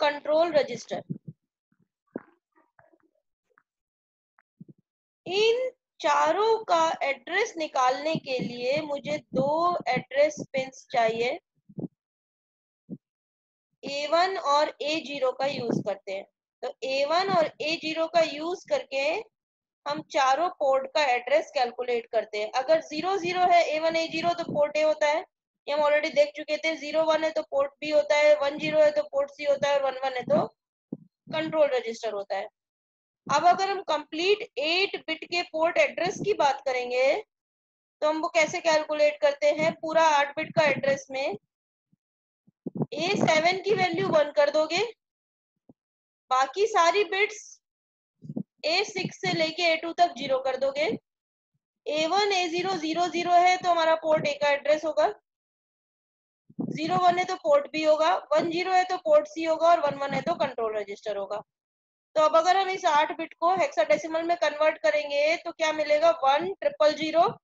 Control register. इन चारों का address निकालने के लिए मुझे दो एड्रेस पिन्स चाहिए, A1 और A0 का यूज करते हैं। तो A1 और A0 का यूज करके हम चारों पोर्ट का एड्रेस कैलकुलेट करते हैं। अगर 0 है A1 A0 तो पोर्ट A होता है, ये हम ऑलरेडी देख चुके थे। 0 1 है तो पोर्ट B होता है, 1 0 है तो पोर्ट C होता है, और 1 1 है तो कंट्रोल रजिस्टर होता है। अब अगर हम कंप्लीट 8 बिट के पोर्ट एड्रेस की बात करेंगे तो हम वो कैसे कैलकुलेट करते हैं। पूरा 8 बिट का एड्रेस में A7 की वैल्यू 1 कर दोगे, बाकी सारी बिट्स A6 से लेके A2 तक 0 कर दोगे। A1 A0 0 0 है तो हमारा पोर्ट A का एड्रेस होगा, 0 1 है तो पोर्ट B होगा, 1 0 है तो पोर्ट C होगा, और 1 1 है तो कंट्रोल रजिस्टर होगा। तो अब अगर हम इस 8 बिट को हेक्साडेसिमल में कन्वर्ट करेंगे तो क्या मिलेगा, 1 0 0 0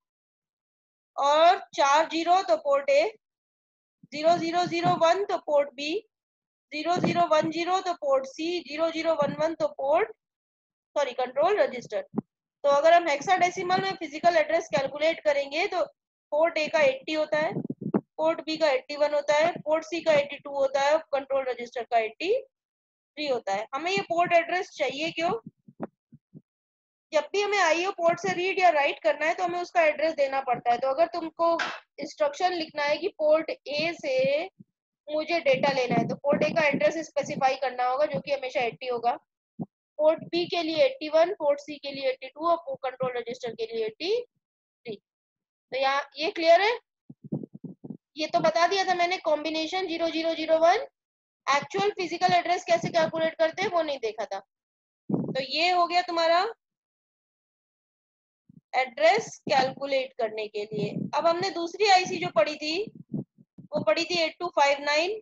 और 4 0 तो पोर्ट A, 0 0 0 1 तो पोर्ट B, 0 0 1 0 तो पोर्ट C, 0 0 1 1 तो पोर्ट कंट्रोल रजिस्टर। तो अगर हम हेक्साडेसिमल में फिजिकल एड्रेस कैलकुलेट करेंगे तो पोर्ट A का 80 होता है, पोर्ट B का 81 होता है, पोर्ट C का 82 होता है, कंट्रोल रजिस्टर का 83 होता है। हमें ये पोर्ट एड्रेस चाहिए क्यों? जब भी हमें आईओ पोर्ट से रीड या राइट करना है तो हमें उसका एड्रेस देना पड़ता है। तो अगर तुमको इंस्ट्रक्शन लिखना है कि पोर्ट ए से मुझे डेटा लेना है तो पोर्ट ए का एड्रेस स्पेसिफाई करना होगा, जो कि हमेशा 80 होगा। पोर्ट बी के लिए 81, पोर्ट सी के लिए 82 और कंट्रोल रजिस्टर के लिए 83। तो यहाँ ये क्लियर है? ये तो बता दिया था मैंने, कॉम्बिनेशन 0001। एक्चुअल फिजिकल एड्रेस कैसे कैलकुलेट करते हैं वो नहीं देखा था। तो ये हो गया तुम्हारा एड्रेस कैलकुलेट करने के लिए। अब हमने दूसरी आईसी जो पढ़ी थी वो पढ़ी थी 8259।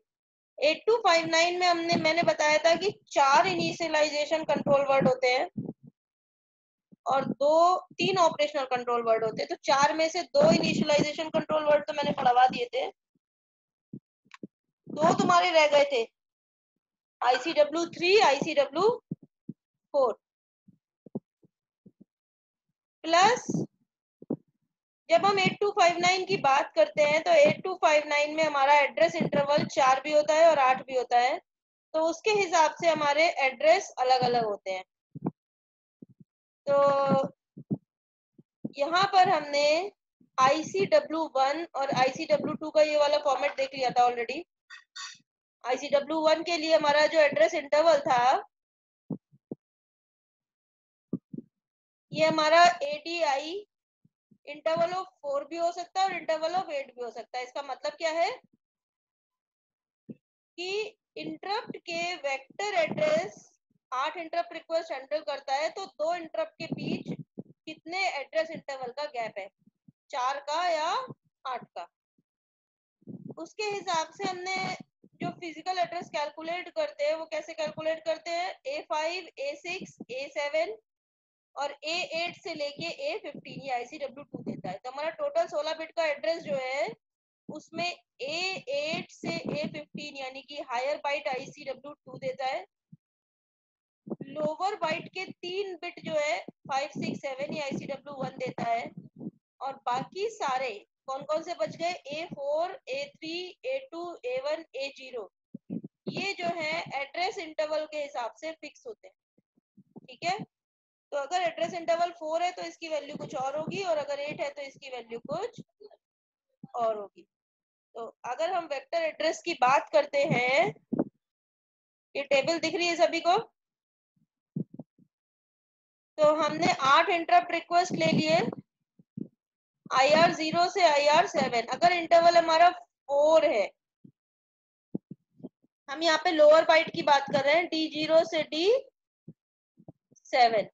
8259 में मैंने बताया था कि 4 इनिशियलाइजेशन कंट्रोल वर्ड होते हैं और 3 ऑपरेशनल कंट्रोल वर्ड होते हैं। तो 4 में से 2 इनिशियलाइजेशन कंट्रोल वर्ड तो मैंने पढ़वा दिए थे, 2 तुम्हारे रह गए थे, ICW3 ICW4 प्लस। जब हम 8259 की बात करते हैं तो 8259 में हमारा एड्रेस इंटरवल 4 भी होता है और 8 भी होता है, तो उसके हिसाब से हमारे एड्रेस अलग अलग होते हैं। तो यहाँ पर हमने ICW1 और ICW2 का ये वाला फॉर्मेट देख लिया था ऑलरेडी। ICW1 के लिए हमारा जो एड्रेस इंटरवल था ये हमारा ADI इंटरवल ऑफ 4 भी हो सकता है और इंटरवल ऑफ 8 भी हो सकता है। इसका मतलब क्या है कि इंटरप्ट के vector address 8 interrupt request handle करता है, तो 2 इंटरप्ट के बीच कितने एड्रेस इंटरवल का गैप है, 4 का या 8 का। उसके हिसाब से हमने जो फिजिकल एड्रेस कैलकुलेट करते हैं वो कैसे कैलकुलेट करते हैं, A5 A6 A7 और A8 से लेके A15 ये ICW2 देता है। तो हमारा टोटल 16 बिट का एड्रेस जो है उसमें A8 से A15 यानी कि हायर बाइट ICW2 देता है, लोअर बाइट के 3 बिट जो है 5 6 7 ये ICW1 देता है, और बाकी सारे कौन कौन से बच गए, A4 A3 A2 A1 A0, ये जो है एड्रेस इंटरवल के हिसाब से फिक्स होते हैं। ठीक है, तो अगर एड्रेस इंटरवल 4 है तो इसकी वैल्यू कुछ और होगी, और अगर 8 है तो इसकी वैल्यू कुछ और होगी। तो अगर हम वेक्टर एड्रेस की बात करते हैं, ये टेबल दिख रही है सभी को, तो हमने 8 इंटरप्ट रिक्वेस्ट ले लिए IR0 से IR7। अगर इंटरवल हमारा 4 है, हम यहाँ पे लोअर बाइट की बात कर रहे हैं, D0 से D7।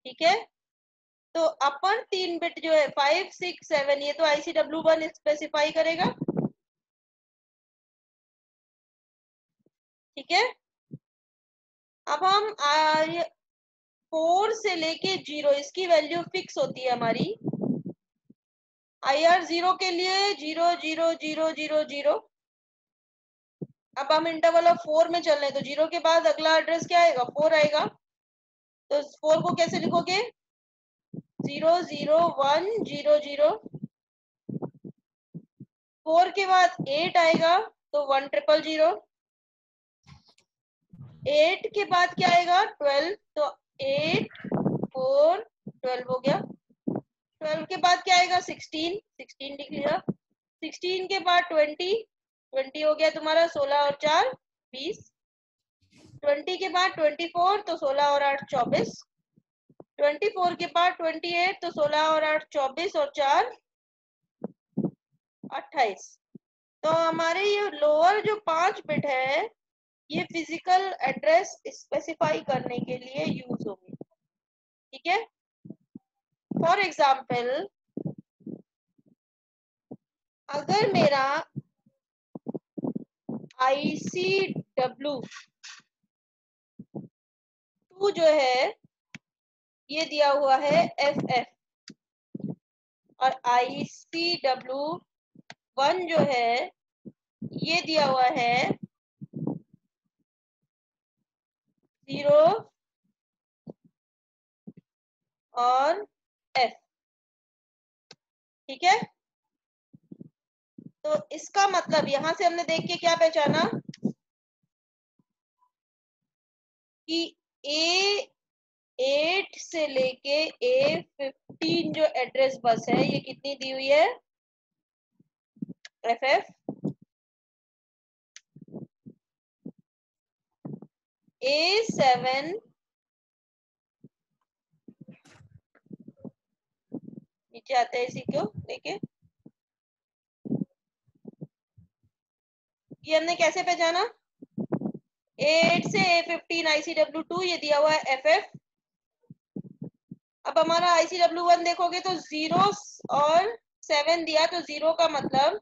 ठीक है, तो अपर 3 बिट जो है 5 6 7 ये तो ICW1 स्पेसिफाई करेगा। ठीक है, अब हम 4 से लेके 0 इसकी वैल्यू फिक्स होती है हमारी। IR0 के लिए 0 0 0 0 0, अब हम इंटरवल ऑफ 4 में चल रहे हैं, तो 0 के बाद अगला एड्रेस क्या आएगा? 4 आएगा। तो 4 को कैसे लिखोगे? 0 0 1 0 0। 4 के बाद 8 आएगा, तो 1 0 0 0। 8 के बाद क्या आएगा? 12, तो 8 4 12 हो गया। 12 के बाद क्या आएगा? 16, 16 लिख लिया। 16 के बाद 20, 20 हो गया तुम्हारा। 16 और 4 20। 20 के बाद 24, तो 16 और 8 24। 24 के बाद 28, तो 16 और 8 24 और 4 28। तो हमारे ये लोअर जो 5 बिट है, ये फिजिकल एड्रेस स्पेसिफाई करने के लिए यूज होंगे। ठीक है। फॉर एग्जाम्पल, अगर मेरा ICW2 जो है ये दिया हुआ है FF, और ICW1 जो है ये दिया हुआ है 0 और F। ठीक है। तो इसका मतलब यहां से हमने देख के क्या पहचाना कि A8 से लेके A15 जो एड्रेस बस है, ये कितनी दी हुई है? FF। A7 नीचे आते हैं इसी को लेके, ये हमने कैसे पहचाना? A8 से A15 ICW2 ये दिया हुआ है FF। अब हमारा ICW1 देखोगे तो 0 और 7 दिया, तो 0 का मतलब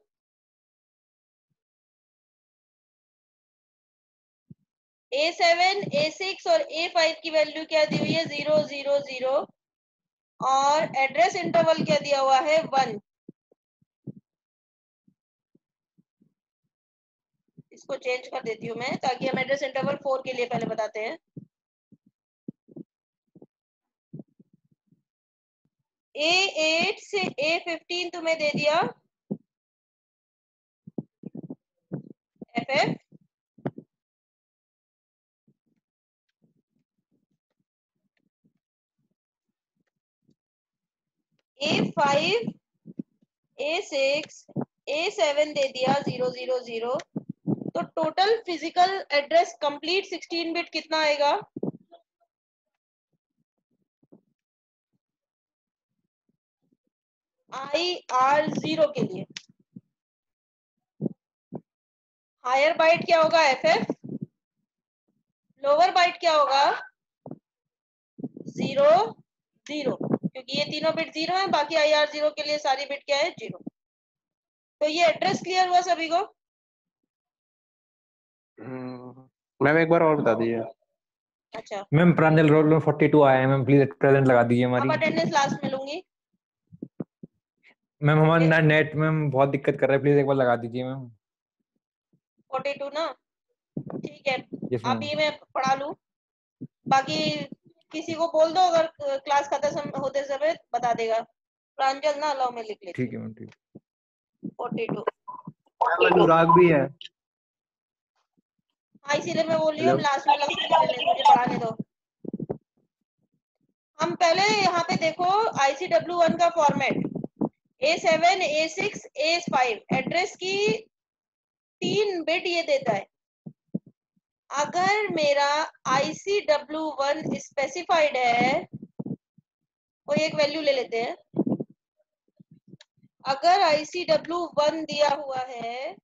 A7 A6 और A5 की वैल्यू क्या दी हुई है? 0 0 0। और एड्रेस इंटरवल क्या दिया हुआ है? 1। इसको चेंज कर देती हूँ मैं, ताकि हम एड्रेस इंटरवल 4 के लिए पहले बताते हैं। A8 से A15 तुम्हें दे दिया FF। A5 A6 A7 दे दिया 0 0 0। तो total physical address complete 16 bit कितना आएगा? IR0 के लिए हायर बाइट क्या होगा? FF। लोअर बाइट क्या होगा? 0 0, क्योंकि ये तीनों बिट 0 है, बाकी IR0 के लिए सारी बिट क्या है? 0। तो ये एड्रेस क्लियर हुआ सभी को? मैम एक बार और बता दीजिए। अच्छा, मैम प्रांजल रोल में 42 आया है मैम, प्लीज प्रेजेंट लगा दीजिए हमारी। अब अटेंडेंस लास्ट में लूंगी। मैम हमारा नेट मैम बहुत दिक्कत कर रहा है, प्लीज एक बार लगा दीजिए मैम। 42 ना? ठीक है, यस मैम। अभी मैं पढ़ा लूं, बाकी किसी को बोल दो अगर क्लास खत्म होते समय बता देगा। प्रांजल ना अलाउ में लिख लेती ठीक है मैम, ठीक। 42। अनुराग भी है। हाँ, इसीलिए मैं बोल रही हूँ हेलो। लास्ट में अलग से लिख लेने, मुझे पढ़ाने दो। हम पहले यहाँ पे देखो ICW1 का format, A7 A6 A5 address की 3 बिट ये देता है। अगर मेरा ICW1 स्पेसिफाइड है, कोई एक वैल्यू ले लेते हैं। अगर ICW1 दिया हुआ है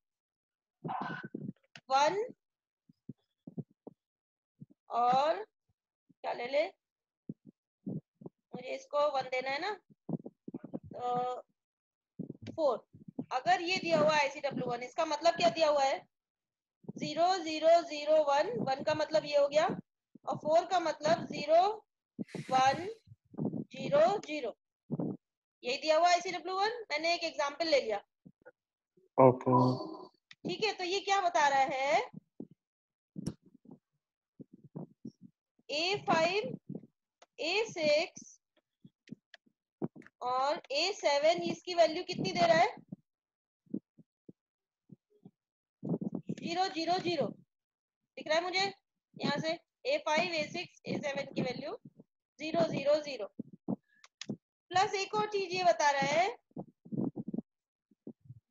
1, और क्या ले ले, मुझे इसको 1 देना है ना, तो 4। अगर ये दिया हुआ है ICW1, इसका मतलब क्या दिया हुआ है? 0 0 0 1। 1 का मतलब ये हो गया, और 4 का मतलब 0 1 0 0। यही दिया हुआ ICW1, मैंने एक एग्जाम्पल ले लिया। ओके। ठीक है, तो ये क्या बता रहा है A5, A6 और A7, इसकी वैल्यू कितनी दे रहा है? 0 0 0 दिख रहा है मुझे यहाँ से। A5, A6, A7 की वैल्यू 0 0 0। प्लस एक और चीज ये बता रहा है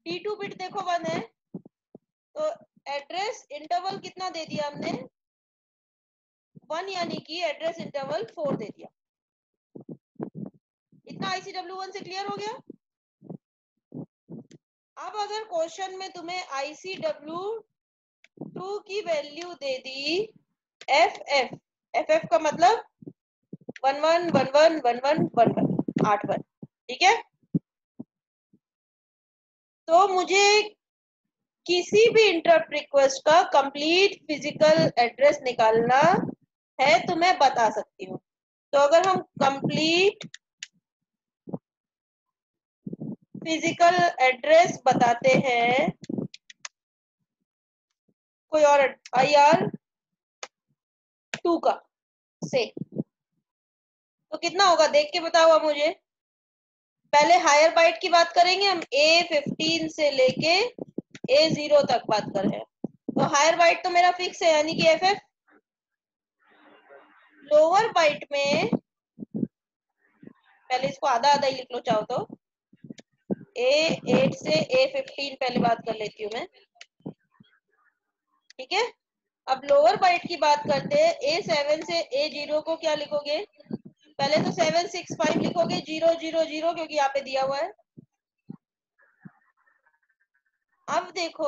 D2 बिट देखो 1 है, तो एड्रेस इंटरवल कितना दे दिया हमने? 1, यानी कि एड्रेस इंटरवल 4 दे दिया। इतना ICW1 से क्लियर हो गया। अब अगर क्वेश्चन में तुम्हें ICW2 की वैल्यू दे दी FF का मतलब 1 1 1 1 1 1 1 1 8 1, ठीक है। तो मुझे किसी भी इंटरप्ट रिक्वेस्ट का कंप्लीट फिजिकल एड्रेस निकालना है तो मैं बता सकती हूँ। तो अगर हम कंप्लीट फिजिकल एड्रेस बताते हैं कोई और IR2 का से, तो कितना होगा देख के बताओ आप मुझे। पहले हायर बाइट की बात करेंगे हम, A15 से लेके A0 तक बात कर रहे हैं। तो हायर बाइट तो मेरा फिक्स है यानी कि FF। लोअर बाइट में पहले इसको आधा आधा ही लिख लो चाहो तो, A8 से A15 पहले बात कर लेती हूँ मैं, ठीक है। अब लोअर बाइट की बात करते हैं, A7 से A0 को क्या लिखोगे? पहले तो 765 लिखोगे 0 0 0 क्योंकि यहाँ पे दिया हुआ है। अब देखो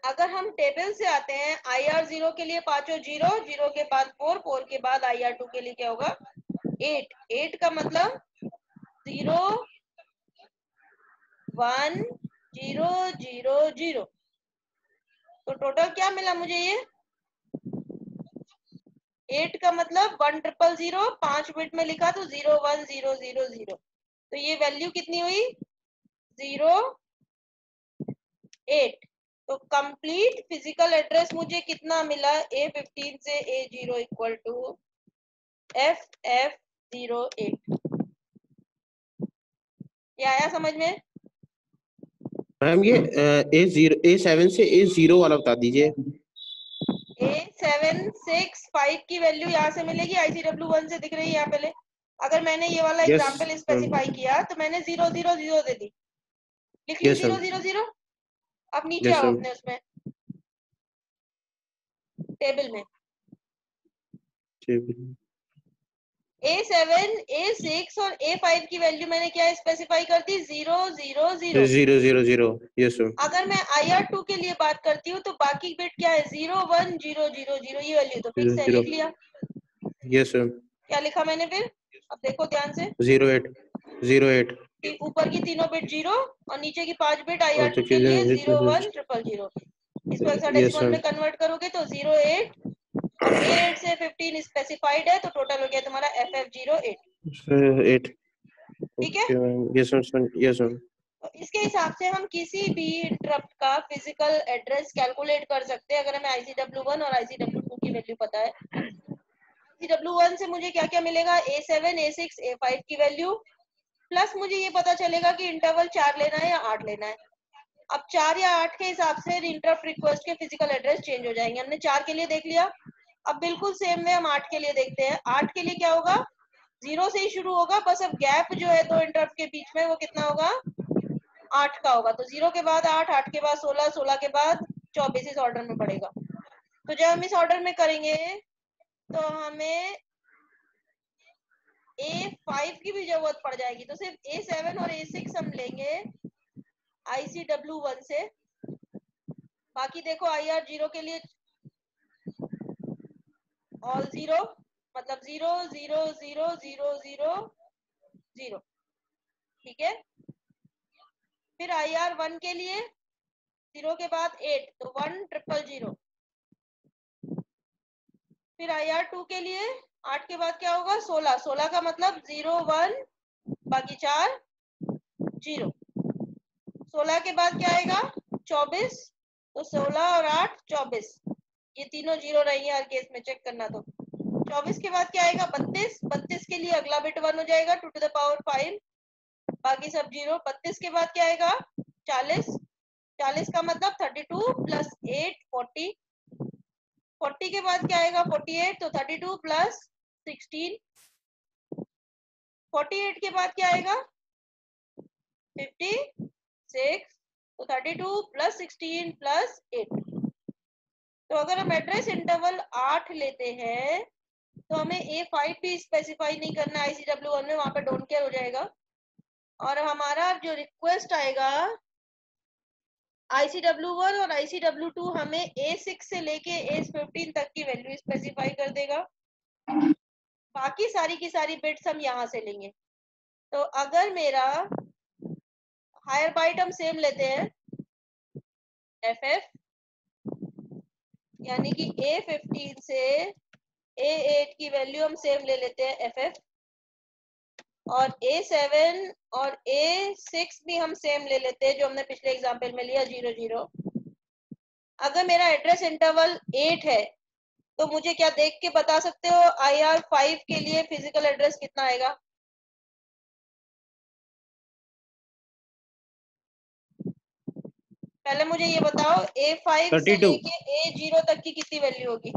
अगर हम टेबल से आते हैं, IR0 के लिए पांचों 0 0 के बाद 4 4 के बाद IR2 के लिए क्या होगा? 8 8 का मतलब 0 1 0 0 0। तो टोटल क्या मिला मुझे? ये 8 का मतलब 1 0 0 5 बिट में लिखा तो 0 1 0 0 0। तो ये वैल्यू कितनी हुई? 0 8। तो कंप्लीट फिजिकल एड्रेस मुझे कितना मिला? A15 से A0 इक्वल टू FF08। ये आया समझ में? मैम ये A7 से A0 वाला बता दीजिए। A765 की वैल्यू यहाँ से मिलेगी, ICW1 से दिख रही है यहाँ पहले। अगर मैंने ये वाला Yes, एग्जाम्पल स्पेसिफाई किया तो मैंने 0 0 0 दे दी, लिख ली Yes, 0 sir. 0 0। अब नीचे Yes, आओ sir. अपने उसमें टेबल में, A7 A6 और A5 की वैल्यू मैंने क्या स्पेसिफाई कर दी? 0 0 0। 0 0 0। Yes, sir. अगर मैं IR2 के लिए बात करती हूँ तो बाकी बिट क्या है? 0 1 0 0 0। ये वैल्यू तो फिक्स है, 0 लिख लिया। Yes, sir. क्या लिखा मैंने फिर? अब देखो ध्यान से, 08 08 कि ऊपर की तीनों बिट 0 और नीचे की 5 बिट और IR2 के लिए 0 1 0 0। इसको हेक्साडेसिमल sir. में कन्वर्ट करोगे तो 08 और A8 से 15 स्पेसिफाइड है तो टोटल हो गया तुम्हारा FF08, 8 ठीक है। Okay, ma'am. Yes, sir. Yes, sir. तो इसके हिसाब से हम किसी भी इंटरप्ट का फिजिकल एड्रेस कैलकुलेट कर सकते हैं अगर हमें ICW1 और ICW2 की वैल्यू पता है। ICW1 से मुझे क्या क्या मिलेगा? A7 A6 A5 की वैल्यू, प्लस मुझे ये पता चलेगा कि इंटरवल 4 लेना है या 8 लेना है। अब 4 या 8 के हिसाब से इंटरप्ट रिक्वेस्ट के फिजिकल एड्रेस चेंज हो जाएंगे। हमने 4 के लिए देख लिया, अब बिल्कुल सेम वे हम 8 के लिए देखते हैं। 8 के लिए क्या होगा? 0 से ही शुरू होगा, बस अब गैप जो है दो इंटरप्ट के बीच में वो कितना होगा? 8 का होगा। तो 0 के बाद 8, 8 के बाद 16, 16 के बाद 24 इस ऑर्डर में पड़ेगा। तो जब हम इस ऑर्डर में करेंगे तो हमें A5 की भी जरूरत पड़ जाएगी। तो सिर्फ A7 और A6 हम लेंगे ICW1 से। बाकी देखो IR0 के लिए ऑल 0 मतलब 0 0 0 0 0 0, ठीक है। फिर IR1 के लिए 0 के बाद 8 तो 1 0 0 0। फिर IR2 के लिए 8 के बाद क्या होगा? 16, 16 का मतलब 0 1 बाकी 4 0। 16 के बाद क्या आएगा? 24, तो 16 और 8 24। ये तीनों जीरो रहेंगे हर केस में, चेक करना। तो 24 के बाद क्या आएगा? 32। 32 के लिए अगला बिट 1 हो जाएगा, 2 टू द पावर 5, बाकी सब जीरो। 32 के बाद क्या आएगा? 40। 40 का मतलब 32 प्लस 8 40। 40 के बाद क्या आएगा? 48, तो 32 प्लस 16। 48 के बाद क्या आएगा? 56, तो 32 प्लस 16 प्लस 8। तो अगर हम एड्रेस इंटरवल 8 लेते हैं तो हमें A5 भी स्पेसिफाई नहीं करना है ICW1 में, वहां पे डोंट केयर हो जाएगा। और हमारा जो रिक्वेस्ट आएगा ICW1 और ICW2 हमें A6 से लेके A15 तक की वैल्यू स्पेसिफाई कर देगा। बाकी सारी की सारी बिट्स हम यहाँ से लेंगे। तो अगर मेरा हायर बाइट हम सेम लेते हैं FF, यानी कि A15 से A8 की वैल्यू हम सेम ले लेते हैं FF, और A7 और A6 भी हम सेम ले लेते हैं जो हमने पिछले एग्जांपल में लिया 0 0। अगर मेरा एड्रेस इंटरवल 8 है तो मुझे क्या देख के बता सकते हो IR5 के लिए फिजिकल एड्रेस कितना आएगा? पहले मुझे ये बताओ A5 से 32। लेके A0 तक की कितनी वैल्यू होगी?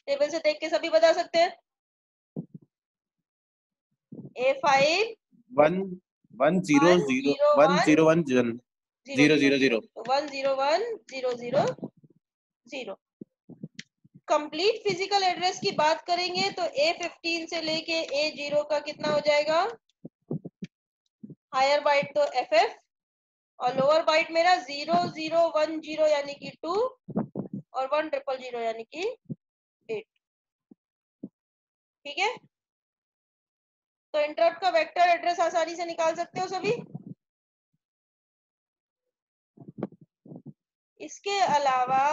टेबल से देख के सभी बता सकते हैं। A5 1 1 0 0 1 0 1 0 0 0 0 1 0 1 0 0 0। कंप्लीट फिजिकल एड्रेस की बात करेंगे तो A15 से लेके A0 का कितना हो जाएगा? हायर बाइट तो FF, और लोअर बाइट मेरा 0 0 1 0 यानी कि 2, और 1 0 0 यानी कि 8। ठीक है, तो इंटरप्ट का वेक्टर एड्रेस आसानी से निकाल सकते हो सभी। इसके अलावा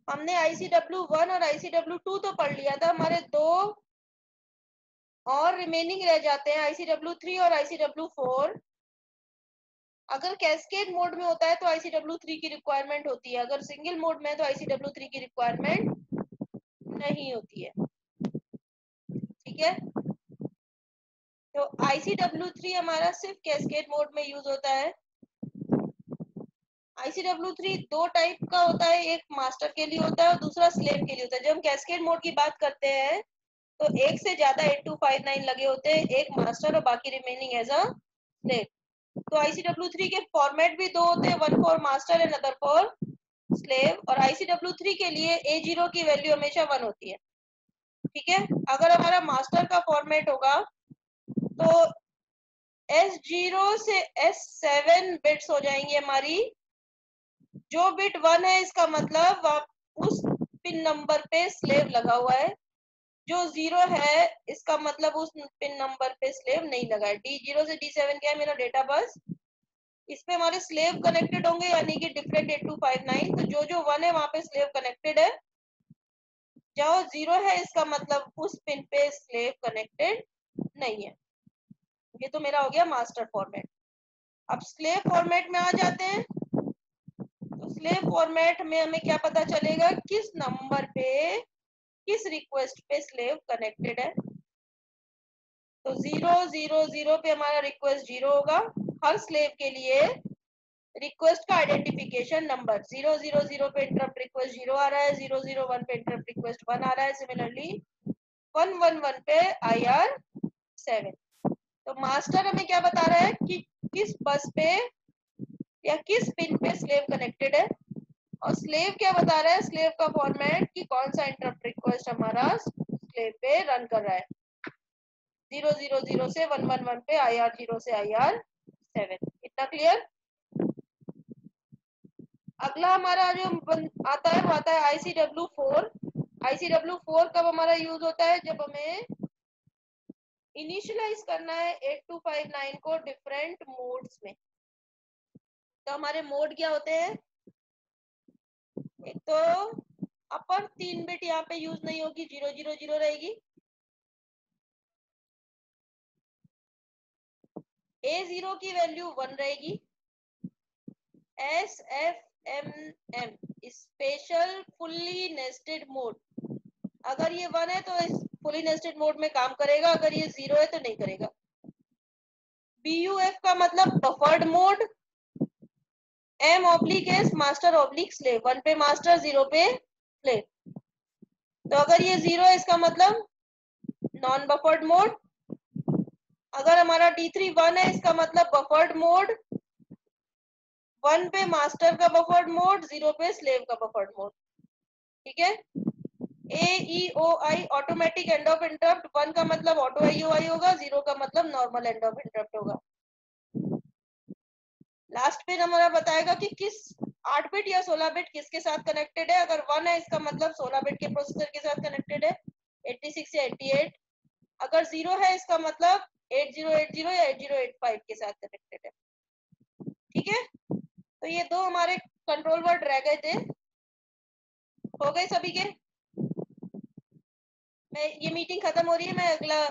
हमने ICW1 और ICW2 तो पढ़ लिया था, हमारे दो और रिमेनिंग रह जाते हैं ICW3 और ICW4। अगर कैस्केड मोड में होता है तो ICW3 की रिक्वायरमेंट होती है, अगर सिंगल मोड में है तो ICW3 की रिक्वायरमेंट नहीं होती है। ठीक है, तो ICW3 हमारा सिर्फ कैस्केड मोड में यूज होता है। ICW3 दो टाइप का होता है, एक मास्टर के लिए होता है और दूसरा स्लेव के लिए होता है। जब हम कैस्केड मोड की बात करते हैं तो एक से ज्यादा 8259 लगे होते हैं, एक मास्टर और बाकी रिमेनिंग एज अ स्लेव। तो ICW3 के फॉर्मेट भी दो होते हैं, one for master and other for slave. और ICW3 के लिए A0 की वैल्यू हमेशा 1 होती है। ठीक है, अगर हमारा मास्टर का फॉर्मेट होगा तो S0 से S7 बिट्स हो जाएंगी हमारी। जो बिट 1 है इसका मतलब उस पिन नंबर पे स्लेव लगा हुआ है, जो 0 है इसका मतलब उस पिन नंबर पे स्लेव नहीं लगा है। D0 से D7 क्या है? मेरा डेटा बस, इस पे हमारे स्लेव कनेक्टेड होंगे, यानी कि डिफरेंट 8259। तो जो 1 है वहां पे स्लेव कनेक्टेड है, जो 0 है इसका मतलब उस पिन पे स्लेव कनेक्टेड नहीं है। ये तो मेरा हो गया मास्टर फॉर्मेट। अब स्लेव फॉर्मेट में आ जाते हैं। तो स्लेव फॉर्मेट में हमें क्या पता चलेगा? किस नंबर पे किस रिक्वेस्ट पे स्लेव कनेक्टेड है। तो 0 0 0 पे हमारा रिक्वेस्ट 0 होगा। हर स्लेव के लिए रिक्वेस्ट का आइडेंटिफिकेशन नंबर 0 0 0 पे इंटरप्ट रिक्वेस्ट 0 आ रहा है, 0 0 1 पे इंटरप्ट रिक्वेस्ट 1 आ रहा है, सिमिलरली 1 1 1 पे IR7। तो मास्टर हमें क्या बता रहा है कि किस बस पे या किस पिन पे स्लेव कनेक्टेड है, और स्लेव क्या बता रहा है, स्लेव का फॉर्मेट कि कौन सा इंटरप्ट रिक्वेस्ट हमारा स्लेव पे रन कर रहा है। 0 0 0 से 1 1 1 पे IR0 से IR7। इतना क्लियर? अगला हमारा जो आता है वो आता है ICW4। ICW4 कब हमारा यूज होता है? जब हमें इनिशियलाइज करना है 8259 को डिफरेंट मोड्स में। तो हमारे मोड क्या होते हैं? एक तो अपर 3 बिट यहाँ पे यूज नहीं होगी, 0 0 0 रहेगी। A0 की वैल्यू 1 रहेगी। SFMM special fully nested mode, अगर ये 1 है तो इस फुली नेस्टेड मोड में काम करेगा, अगर ये 0 है तो नहीं करेगा। BUF का मतलब buffered mode, M/S master oblique slave, 1 पे मास्टर 0 पे स्लेव। तो अगर ये 0 है इसका मतलब नॉन बफर्ड मोड, अगर हमारा D3 1 है इसका मतलब बफर्ड मोड, 1 पे मास्टर का बफर्ड मोड, 0 पे स्लेव का बफर्ड मोड। ठीक है। AEOI automatic end of interrupt, 1 का मतलब ऑटो IOI होगा, 0 का मतलब नॉर्मल एंड ऑफ इंटरप्ट होगा। लास्ट पेज हमारा बताएगा कि किस 8 बिट या 16 बिट किसके साथ कनेक्टेड है। अगर 1 है इसका मतलब 16 बिट के प्रोसेसर के साथ कनेक्टेड है, 86 या 88। अगर 0 है इसका मतलब 8080 या 8085 के साथ कनेक्टेड है। ठीक है। तो ये दो हमारे कंट्रोल वर्ड रह गए थे, हो गए सभी के। मैं ये मीटिंग खत्म हो रही है, मैं अगला